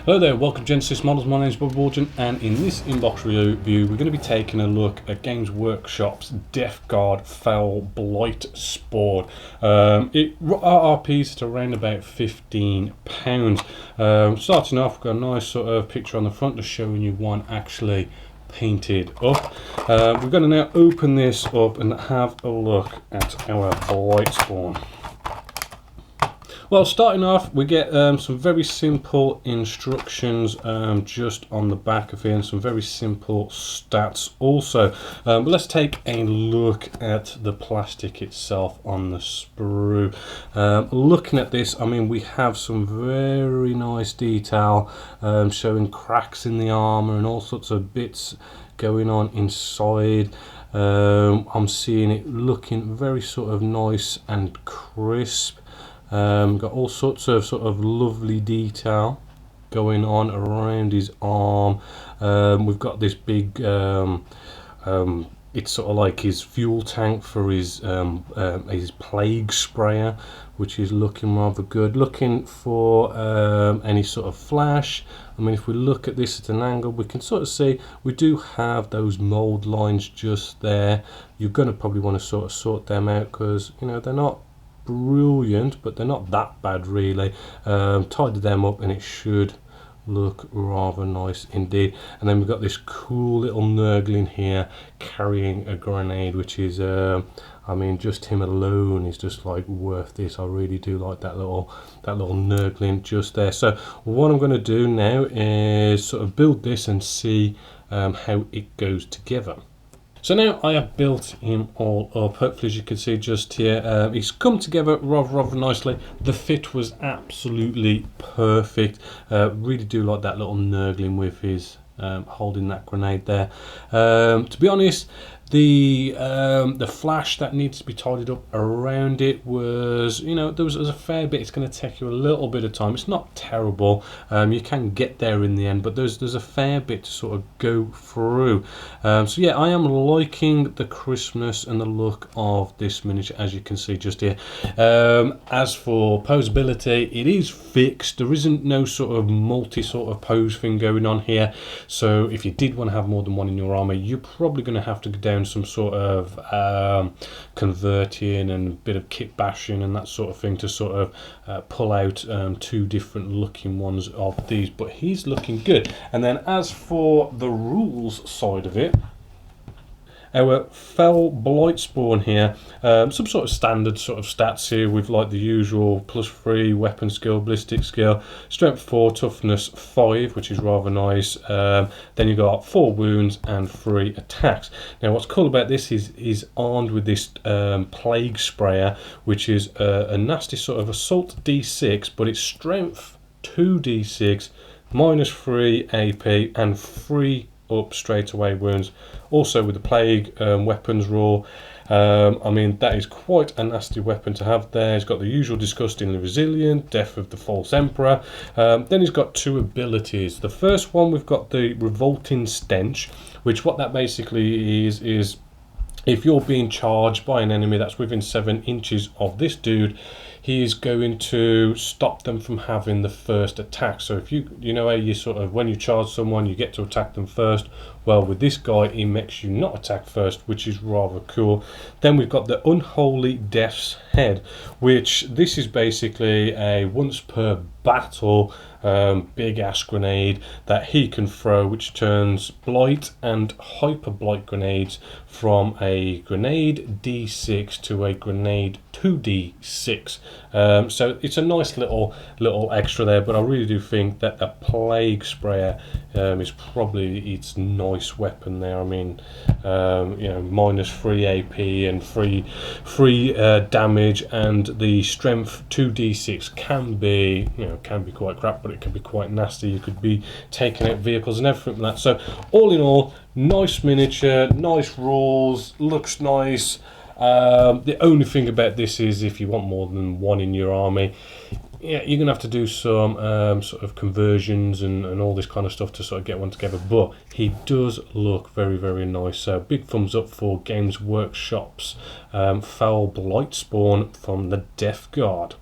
Hello there, welcome to Genesis Models. My name is Bob Warden, and in this inbox review we're going to be taking a look at Games Workshop's Death Guard Fell Blightspawn. It RRPs at around about £15. Starting off, we've got a nice sort of picture on the front just showing you one actually painted up. We're going to now open this up and have a look at our Blightspawn. Well, starting off, we get some very simple instructions just on the back of here, and some very simple stats also. But let's take a look at the plastic itself on the sprue. Looking at this, I mean, we have some very nice detail showing cracks in the armor and all sorts of bits going on inside. I'm seeing it looking very sort of nice and crisp. Got all sorts of lovely detail going on around his arm. We've got this big it's sort of like his fuel tank for his plague sprayer, which is looking rather good. Looking for any sort of flash. I mean, if we look at this at an angle, we can sort of see we do have those mold lines just there. You're going to probably want to sort them out, because you know they're not brilliant, but they're not that bad really. Tidy them up and it should look rather nice indeed. And then we've got this cool little Nurgling here carrying a grenade, which is I mean, just him alone is just like worth this. I really do like that little Nurgling just there. So what I'm going to do now is sort of build this and see how it goes together. So now I have built him all up. Hopefully, as you can see just here, he's come together rather nicely. The fit was absolutely perfect. Really do like that little Nurgling with his holding that grenade there. To be honest, the flash that needs to be tidied up around it was, you know, there was a fair bit. It's going to take you a little bit of time. It's not terrible. You can get there in the end, but there's a fair bit to sort of go through. So yeah, I am liking the crispness and the look of this miniature, as you can see just here. As for posability, it is fixed. There isn't no sort of multi pose thing going on here. So if you did want to have more than one in your army, you're probably going to have to go down some sort of converting and a bit of kit bashing and that sort of thing to sort of pull out two different looking ones of these, but he's looking good. And then as for the rules side of it, our Fell Blightspawn here, some sort of standard sort of stats here with like the usual +3 weapon skill, ballistic skill, strength 4, toughness 5, which is rather nice. Then you got 4 wounds and 3 attacks. Now what's cool about this is he's armed with this plague sprayer, which is a nasty sort of assault D6, but it's strength 2d6, -3 AP and 3 up straight away wounds. Also with the plague weapons roll, I mean, that is quite a nasty weapon to have there. He's got the usual disgustingly resilient, death of the false emperor. Then he's got 2 abilities. The first one, we've got the revolting stench, which what that basically is if you're being charged by an enemy that's within 7 inches of this dude, he is going to stop them from having the first attack. So if you know how you sort of, when you charge someone, you get to attack them first. Well, with this guy, he makes you not attack first, which is rather cool. Then we've got the Unholy Death's Head, which this is basically a once per battle big ass grenade that he can throw, which turns blight and hyper blight grenades from a grenade D6 to a grenade 2d6. So it's a nice little extra there, but I really do think that the Plague Sprayer is probably its nice weapon there. I mean, you know, -3 AP and free damage, and the strength 2d6 can be, you know, can be quite crap, but it can be quite nasty. You could be taking out vehicles and everything like that. So all in all, nice miniature, nice rules, looks nice. The only thing about this is if you want more than one in your army, yeah, you're gonna have to do some sort of conversions and all this kind of stuff to sort of get one together. But he does look very, very nice. So big thumbs up for Games Workshop's Foul Blightspawn from the Death Guard.